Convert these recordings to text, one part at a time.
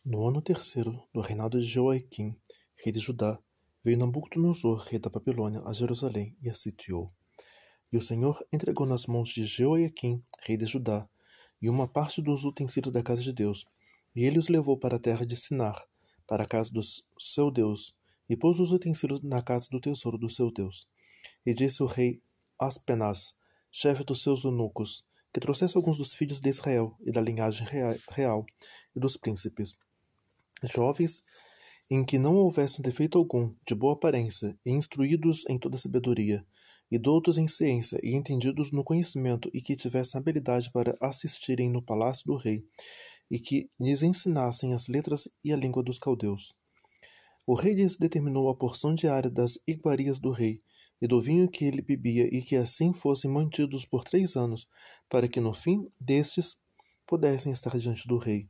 No ano terceiro do reinado de Joaquim, rei de Judá, veio Nabucodonosor, rei da Babilônia, a Jerusalém e a sitiou. E o Senhor entregou nas mãos de Joaquim, rei de Judá, e uma parte dos utensílios da casa de Deus, e ele os levou para a terra de Sinar, para a casa do seu Deus, e pôs os utensílios na casa do tesouro do seu Deus. E disse o rei Aspenaz, chefe dos seus eunucos, que trouxesse alguns dos filhos de Israel e da linhagem real e dos príncipes, jovens em que não houvesse defeito algum, de boa aparência, e instruídos em toda sabedoria, e doutos em ciência, e entendidos no conhecimento, e que tivessem habilidade para assistirem no palácio do rei, e que lhes ensinassem as letras e a língua dos caldeus. O rei lhes determinou a porção diária das iguarias do rei, e do vinho que ele bebia, e que assim fossem mantidos por 3 anos, para que no fim destes pudessem estar diante do rei.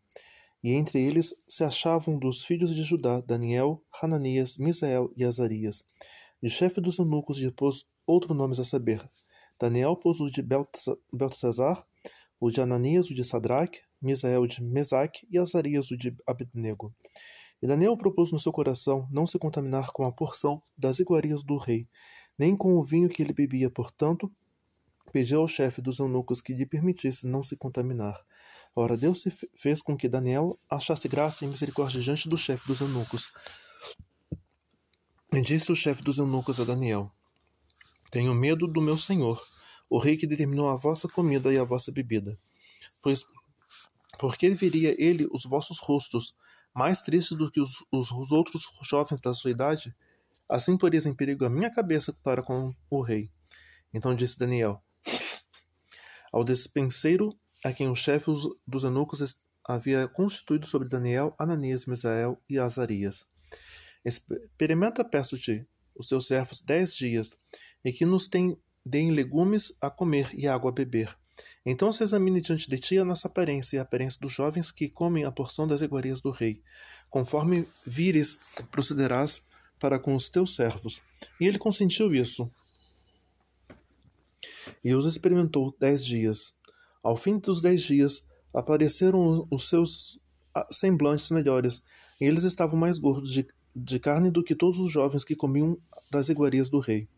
E entre eles se achavam dos filhos de Judá Daniel, Hananias, Misael e Azarias. E o chefe dos eunucos lhe pôs outros nomes a saber. Daniel pôs o de Beltesazar, o de Ananias o de Sadraque, Misael o de Mesaque e Azarias o de Abednego. E Daniel propôs no seu coração não se contaminar com a porção das iguarias do rei, nem com o vinho que ele bebia, portanto, pediu ao chefe dos eunucos que lhe permitisse não se contaminar. Ora, Deus fez com que Daniel achasse graça e misericórdia diante do chefe dos eunucos. E disse o chefe dos eunucos a Daniel: Tenho medo do meu senhor, o rei que determinou a vossa comida e a vossa bebida. Pois porque viria ele os vossos rostos, mais tristes do que os outros jovens da sua idade? Assim poreis em perigo a minha cabeça para com o rei. Então disse Daniel ao despenseiro a quem o chefe dos eunucos havia constituído sobre Daniel, Ananias, Misael e Azarias: Experimenta, peço-te, os teus servos 10 dias, e que nos deem legumes a comer e água a beber. Então se examine diante de ti a nossa aparência e a aparência dos jovens que comem a porção das iguarias do rei. Conforme vires, procederás para com os teus servos. E ele consentiu isso. E os experimentou 10 dias. Ao fim dos 10 dias, apareceram os seus semblantes melhores, e eles estavam mais gordos de carne do que todos os jovens que comiam das iguarias do rei.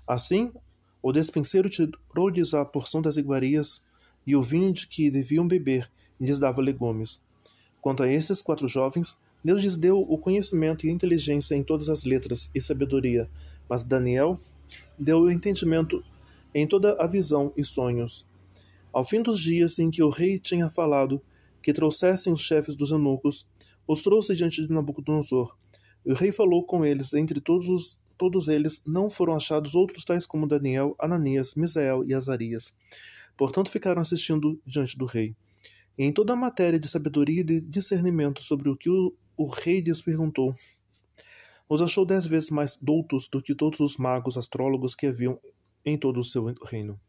Assim, o despenseiro tirou-lhes a porção das iguarias e o vinho de que deviam beber, e lhes dava legumes. Quanto a estes 4 jovens, Deus lhes deu o conhecimento e a inteligência em todas as letras e sabedoria, mas Daniel deu o entendimento em toda a visão e sonhos. Ao fim dos dias em que o rei tinha falado que trouxessem os chefes dos eunucos, os trouxe diante de Nabucodonosor. E o rei falou com eles, entre todos eles não foram achados outros tais como Daniel, Ananias, Misael e Azarias. Portanto ficaram assistindo diante do rei. E em toda a matéria de sabedoria e de discernimento sobre o que o rei lhes perguntou, os achou 10 vezes mais doutos do que todos os magos astrólogos que haviam em todo o seu reino.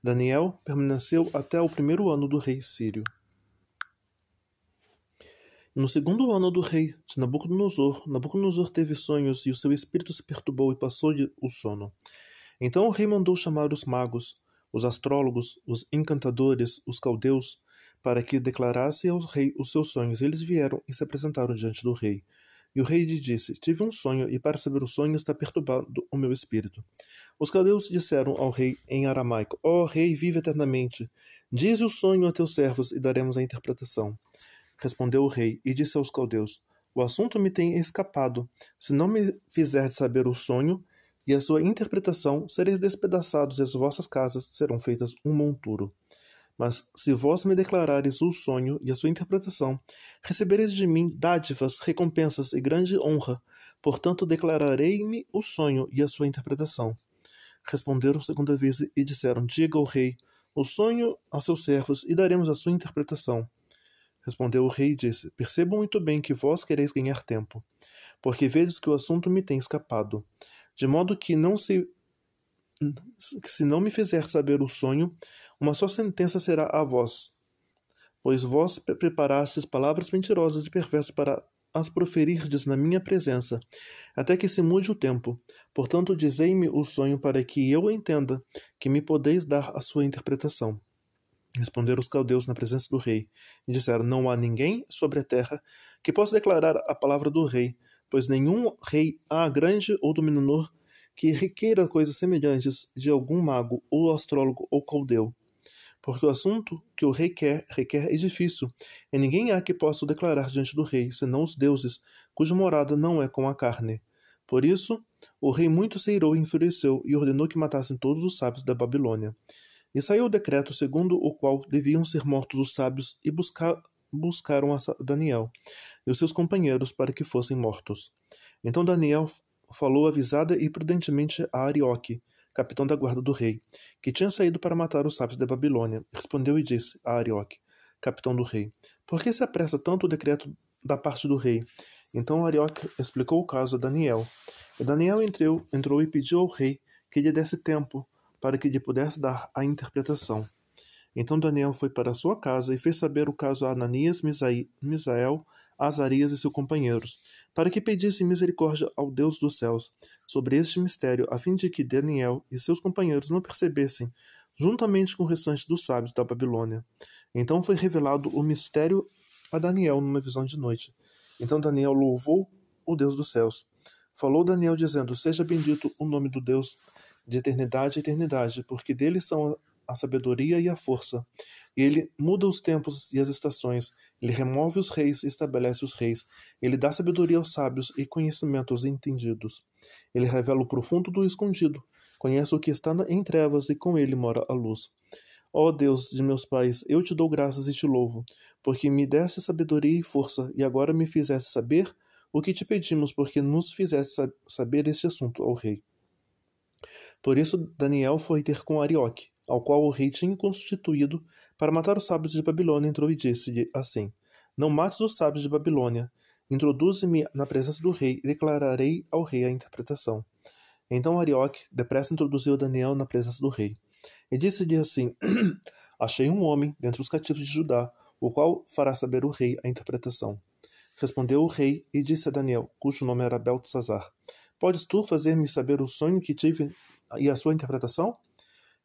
Daniel permaneceu até o 1º ano do rei Sírio. No 2º ano do rei de Nabucodonosor teve sonhos e o seu espírito se perturbou e passou-lhe o sono. Então o rei mandou chamar os magos, os astrólogos, os encantadores, os caldeus, para que declarassem ao rei os seus sonhos. Eles vieram e se apresentaram diante do rei. E o rei lhe disse: Tive um sonho, e para saber o sonho está perturbado o meu espírito. Os caldeus disseram ao rei em aramaico: Ó rei, vive eternamente. Dize o sonho a teus servos, e daremos a interpretação. Respondeu o rei, e disse aos caldeus: O assunto me tem escapado. Se não me fizerdes saber o sonho e a sua interpretação, sereis despedaçados, e as vossas casas serão feitas um monturo. Mas se vós me declarares o sonho e a sua interpretação, recebereis de mim dádivas, recompensas e grande honra. Portanto, declararei-me o sonho e a sua interpretação. Responderam segunda vez e disseram: Diga ao rei o sonho a seus servos, e daremos a sua interpretação. Respondeu o rei e disse: Percebo muito bem que vós quereis ganhar tempo, porque vedes que o assunto me tem escapado. De modo que se não me fizer saber o sonho, uma só sentença será a vós, pois vós preparastes palavras mentirosas e perversas para as proferirdes na minha presença, até que se mude o tempo. Portanto, dizei-me o sonho para que eu entenda que me podeis dar a sua interpretação. Responderam os caldeus na presença do rei, e disseram: Não há ninguém sobre a terra que possa declarar a palavra do rei, pois nenhum rei há grande ou dominador que requeira coisas semelhantes de algum mago, ou astrólogo, ou caldeu. Porque o assunto que o rei requer é difícil, e ninguém há que possa o declarar diante do rei, senão os deuses, cuja morada não é com a carne. Por isso, o rei muito se irou e enfureceu, e ordenou que matassem todos os sábios da Babilônia. E saiu o decreto segundo o qual deviam ser mortos os sábios, e buscaram a Daniel e os seus companheiros para que fossem mortos. Então Daniel falou avisada e prudentemente a Arioque, capitão da guarda do rei, que tinha saído para matar os sábios da Babilônia. Respondeu e disse a Arioque, capitão do rei: Por que se apressa tanto o decreto da parte do rei? Então Arioque explicou o caso a Daniel. E Daniel entrou e pediu ao rei que lhe desse tempo para que lhe pudesse dar a interpretação. Então Daniel foi para sua casa e fez saber o caso a Ananias, Misael, Azarias e seus companheiros, para que pedissem misericórdia ao Deus dos céus sobre este mistério, a fim de que Daniel e seus companheiros não percebessem, juntamente com o restante dos sábios da Babilônia. Então foi revelado o mistério a Daniel numa visão de noite. Então Daniel louvou o Deus dos céus. Falou Daniel dizendo: Seja bendito o nome do Deus de eternidade a eternidade, porque dele são a sabedoria e a força. E ele muda os tempos e as estações, ele remove os reis e estabelece os reis, ele dá sabedoria aos sábios e conhecimento aos entendidos. Ele revela o profundo do escondido, conhece o que está em trevas e com ele mora a luz. Ó Deus de meus pais, eu te dou graças e te louvo, porque me deste sabedoria e força, e agora me fizeste saber o que te pedimos, porque nos fizeste saber este assunto ao rei. Por isso Daniel foi ter com Arioque, ao qual o rei tinha constituído para matar os sábios de Babilônia, entrou e disse-lhe assim: Não mates os sábios de Babilônia, introduze-me na presença do rei e declararei ao rei a interpretação. Então Arioque depressa introduziu Daniel na presença do rei. E disse-lhe assim: Achei um homem dentre os cativos de Judá, o qual fará saber o rei a interpretação. Respondeu o rei e disse a Daniel, cujo nome era Beltesazar: Podes tu fazer-me saber o sonho que tive e a sua interpretação?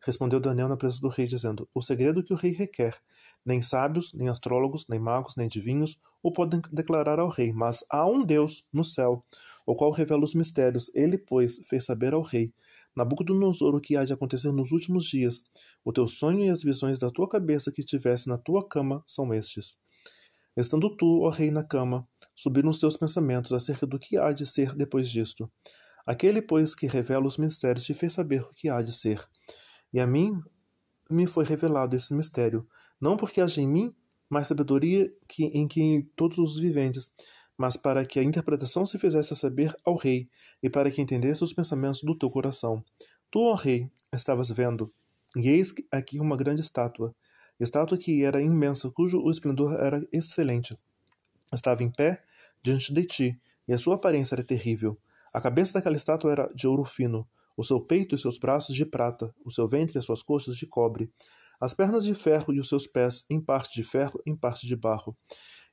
Respondeu Daniel na presença do rei, dizendo: O segredo que o rei requer, nem sábios, nem astrólogos, nem magos, nem adivinhos o podem declarar ao rei, mas há um Deus no céu, o qual revela os mistérios. Ele, pois, fez saber ao rei Nabucodonosor o que há de acontecer nos últimos dias. O teu sonho e as visões da tua cabeça que tivesse na tua cama são estes. Estando tu, ó rei, na cama, subiram os teus pensamentos acerca do que há de ser depois disto. Aquele, pois, que revela os mistérios te fez saber o que há de ser. E a mim me foi revelado esse mistério, não porque haja em mim mais sabedoria em que todos os viventes, mas para que a interpretação se fizesse saber ao rei, e para que entendesse os pensamentos do teu coração. Tu, ó rei, estavas vendo, e eis aqui uma grande estátua que era imensa, cujo o esplendor era excelente. Estava em pé diante de ti, e a sua aparência era terrível. A cabeça daquela estátua era de ouro fino, o seu peito e seus braços de prata, o seu ventre e as suas coxas de cobre, as pernas de ferro e os seus pés, em parte de ferro, em parte de barro.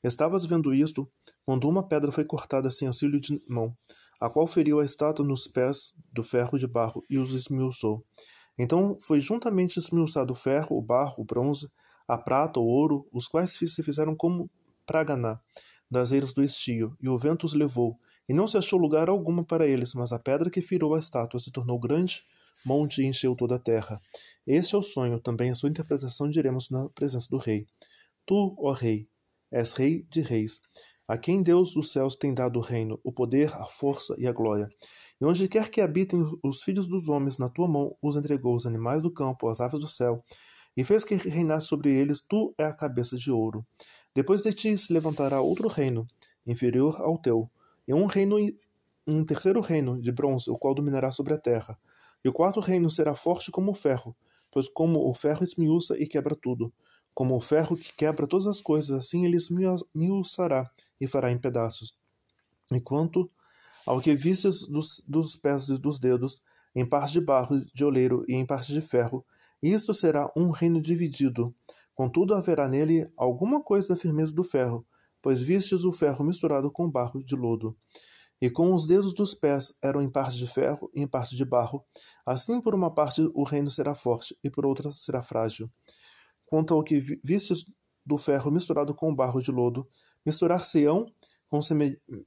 Estavas vendo isto, quando uma pedra foi cortada sem auxílio de mão, a qual feriu a estátua nos pés do ferro de barro e os esmiuçou. Então foi juntamente esmiuçado o ferro, o barro, o bronze, a prata, o ouro, os quais se fizeram como praganá das eiras do estio, e o vento os levou, e não se achou lugar alguma para eles, mas a pedra que firou a estátua se tornou grande monte e encheu toda a terra. Este é o sonho, também a sua interpretação diremos na presença do rei. Tu, ó rei, és rei de reis, a quem Deus dos céus tem dado o reino, o poder, a força e a glória. E onde quer que habitem os filhos dos homens, na tua mão os entregou os animais do campo, as aves do céu, e fez que reinasse sobre eles. Tu é a cabeça de ouro. Depois de ti se levantará outro reino, inferior ao teu, e um terceiro reino de bronze, o qual dominará sobre a terra. E o quarto reino será forte como o ferro, pois como o ferro esmiuça e quebra tudo, como o ferro que quebra todas as coisas, assim ele esmiuçará e fará em pedaços. Enquanto ao que vistes dos pés e dos dedos, em parte de barro de oleiro e em parte de ferro, isto será um reino dividido. Contudo haverá nele alguma coisa da firmeza do ferro, pois vistes o ferro misturado com barro de lodo. E com os dedos dos pés eram em parte de ferro e em parte de barro. Assim por uma parte o reino será forte, e por outra será frágil. Quanto ao que vistes do ferro misturado com o barro de lodo, misturar-se-ão com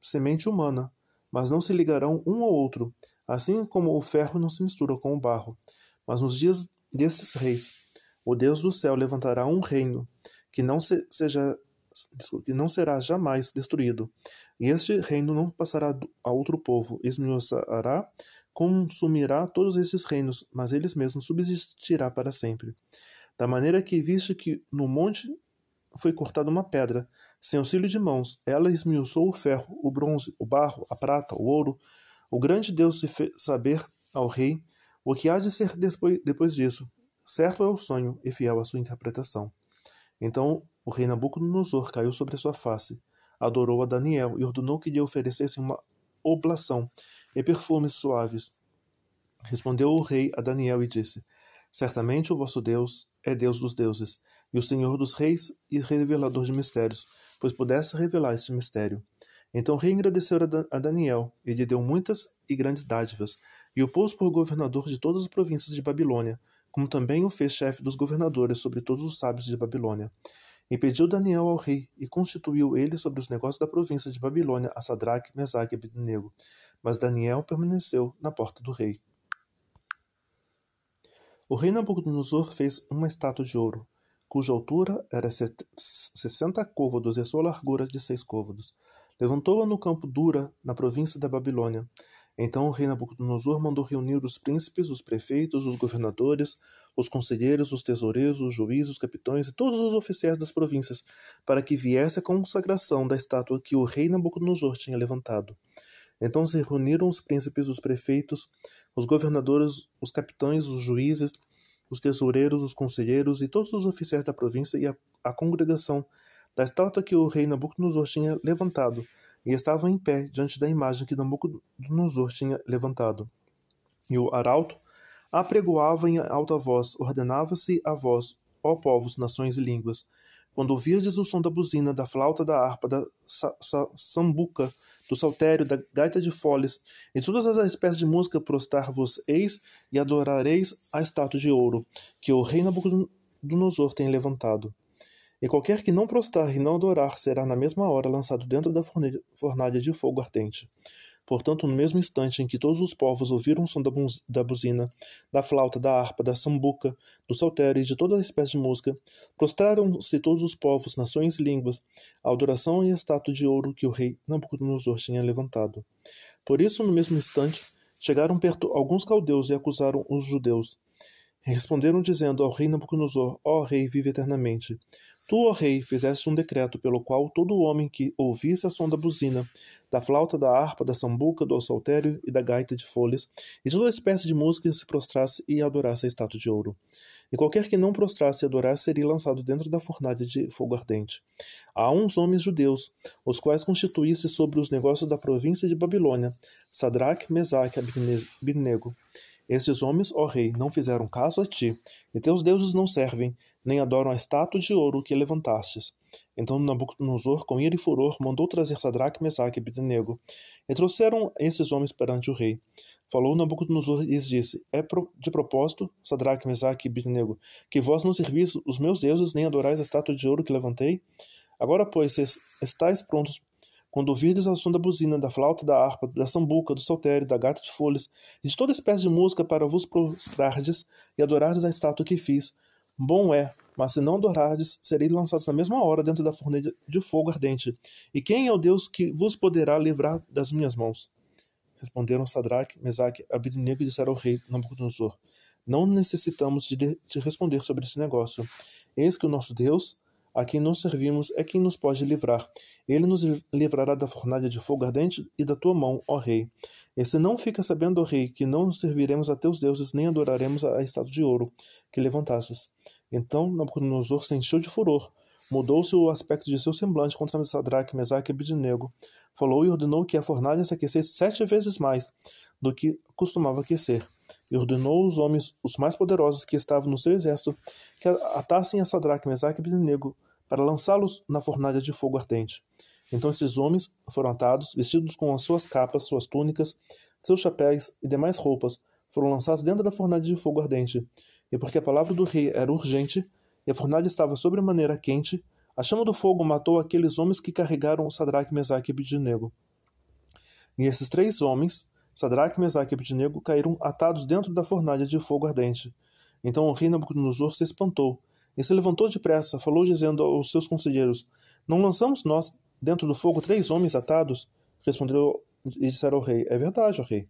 semente humana, mas não se ligarão um ao outro, assim como o ferro não se mistura com o barro. Mas nos dias desses reis, o Deus do céu levantará um reino que não será jamais destruído. E este reino não passará a outro povo, esmiuçará, consumirá todos esses reinos, mas eles mesmos subsistirá para sempre. Da maneira que viste que no monte foi cortada uma pedra, sem auxílio de mãos, ela esmiuçou o ferro, o bronze, o barro, a prata, o ouro. O grande Deus se fez saber ao rei o que há de ser depois disso. Certo é o sonho e fiel a sua interpretação. Então o rei Nabucodonosor caiu sobre sua face, adorou a Daniel e ordenou que lhe oferecessem uma oblação e perfumes suaves. Respondeu o rei a Daniel e disse: Certamente o vosso Deus é Deus dos deuses, e o Senhor dos reis e revelador de mistérios, pois pudesse revelar este mistério. Então o rei agradeceu a Daniel, e lhe deu muitas e grandes dádivas, e o pôs por governador de todas as províncias de Babilônia, como também o fez chefe dos governadores sobre todos os sábios de Babilônia. E pediu Daniel ao rei, e constituiu ele sobre os negócios da província de Babilônia a Sadraque, Mesaque e Abednego. Mas Daniel permaneceu na porta do rei. O rei Nabucodonosor fez uma estátua de ouro, cuja altura era 60 côvados e a sua largura de 6 côvados. Levantou-a no campo Dura, na província da Babilônia. Então o rei Nabucodonosor mandou reunir os príncipes, os prefeitos, os governadores, os conselheiros, os tesoureiros, os juízes, os capitães e todos os oficiais das províncias, para que viesse a consagração da estátua que o rei Nabucodonosor tinha levantado. Então se reuniram os príncipes, os prefeitos, os governadores, os capitães, os juízes, os tesoureiros, os conselheiros e todos os oficiais da província e a congregação da estátua que o rei Nabucodonosor tinha levantado, e estavam em pé diante da imagem que Nabucodonosor tinha levantado. E o arauto apregoava em alta voz, ordenava-se a vós, ó povos, nações e línguas, quando ouvirdes o som da buzina, da flauta, da harpa, da sambuca, do saltério, da gaita de foles, e todas as espécies de música, prostrar-vos-eis e adorareis a estátua de ouro, que o rei Nabucodonosor tem levantado. E qualquer que não prostrar e não adorar será na mesma hora lançado dentro da fornalha de fogo ardente. Portanto, no mesmo instante em que todos os povos ouviram o som da buzina, da flauta, da harpa, da sambuca, do saltério e de toda a espécie de música, prostraram-se todos os povos, nações e línguas, à adoração e à estátua de ouro que o rei Nabucodonosor tinha levantado. Por isso, no mesmo instante, chegaram perto alguns caldeus e acusaram os judeus. Responderam dizendo ao rei Nabucodonosor: Ó rei, vive eternamente. Tu, ó rei, fizeste um decreto pelo qual todo homem que ouvisse a som da buzina, da flauta, da harpa, da sambuca, do saltério e da gaita de folhas, e de toda espécie de música se prostrasse e adorasse a estátua de ouro. E qualquer que não prostrasse e adorasse seria lançado dentro da fornalha de fogo ardente. Há uns homens judeus, os quais constituísse sobre os negócios da província de Babilônia, Sadraque, Mesaque e Abednego. Estes homens, ó rei, não fizeram caso a ti, e teus deuses não servem, nem adoram a estátua de ouro que levantastes. Então Nabucodonosor, com ira e furor, mandou trazer Sadraque, Mesaque e Abednego, e trouxeram esses homens perante o rei. Falou Nabucodonosor e lhes disse: É de propósito, Sadraque, Mesaque e Abednego, que vós não servis os meus deuses, nem adorais a estátua de ouro que levantei? Agora, pois, se estáis prontos, quando ouvirdes ao som da buzina, da flauta, da harpa, da sambuca, do saltério, da gaita de folhas, e de toda espécie de música para vos prostrardes e adorardes a estátua que fiz, bom é, mas se não adorardes, sereis lançados na mesma hora dentro da fornalha de fogo ardente. E quem é o Deus que vos poderá livrar das minhas mãos? Responderam Sadraque, Mesaque e Abednego e disseram ao rei Nabucodonosor: Não necessitamos de te responder sobre esse negócio. Eis que o nosso Deus, a quem nós servimos, é quem nos pode livrar. Ele nos livrará da fornalha de fogo ardente e da tua mão, ó rei. E se não fica sabendo, ó rei, que não serviremos a teus deuses, nem adoraremos a estátua de ouro que levantastes. Então Nabucodonosor se encheu de furor. Mudou-se o aspecto de seu semblante contra Sadraque, Mesaque e Abednego. Falou e ordenou que a fornalha se aquecesse 7 vezes mais do que costumava aquecer. E ordenou os homens, os mais poderosos que estavam no seu exército, que atassem a Sadraque, Mesaque e Abednego para lançá-los na fornalha de fogo ardente. Então esses homens foram atados, vestidos com as suas capas, suas túnicas, seus chapéus e demais roupas, foram lançados dentro da fornalha de fogo ardente. E porque a palavra do rei era urgente, e a fornalha estava sobremaneira quente, A chama do fogo matou aqueles homens que carregaram Sadraque, Mesaque e Abednego. E esses 3 homens, Sadraque, Mesaque e Abednego, caíram atados dentro da fornalha de fogo ardente. Então o rei Nabucodonosor se espantou e se levantou depressa, falou dizendo aos seus conselheiros: Não lançamos nós dentro do fogo 3 homens atados? Respondeu e disseram ao rei: É verdade, ó rei.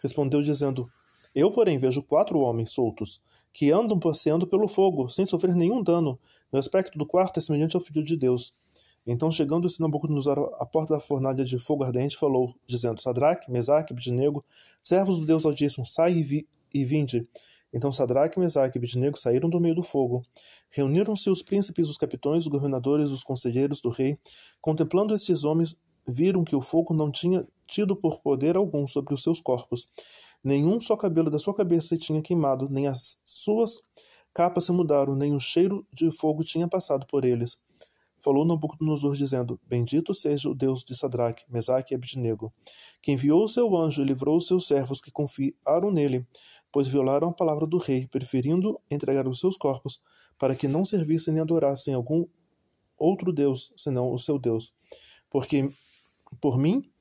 Respondeu dizendo: Eu, porém, vejo 4 homens soltos, que andam passeando pelo fogo, sem sofrer nenhum dano. O aspecto do quarto é semelhante ao Filho de Deus. Então, chegando-se Nabucodonosor à porta da fornalha de fogo ardente, falou, dizendo: Sadraque, Mesaque e Abednego, servos do Deus Altíssimo, sai e vinde. Então Sadraque, Mesaque e Abednego saíram do meio do fogo. Reuniram-se os príncipes, os capitões, os governadores, os conselheiros do rei. Contemplando estes homens, viram que o fogo não tinha tido por poder algum sobre os seus corpos. Nenhum só cabelo da sua cabeça se tinha queimado, nem as suas capas se mudaram, nem o cheiro de fogo tinha passado por eles. Falou Nabucodonosor, dizendo: Bendito seja o Deus de Sadraque, Mesaque e Abednego, que enviou o seu anjo e livrou os seus servos que confiaram nele, pois violaram a palavra do rei, preferindo entregar os seus corpos, para que não servissem nem adorassem algum outro Deus, senão o seu Deus. Porque por mim,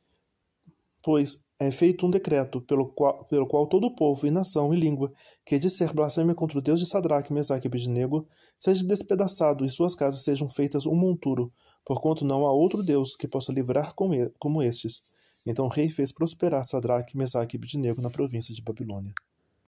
pois é feito um decreto pelo qual todo o povo e nação e língua que disser blasfêmia contra o Deus de Sadraque, Mesaque e Abednego seja despedaçado e suas casas sejam feitas um monturo, porquanto não há outro Deus que possa livrar como estes. Então o rei fez prosperar Sadraque, Mesaque e Abednego na província de Babilônia.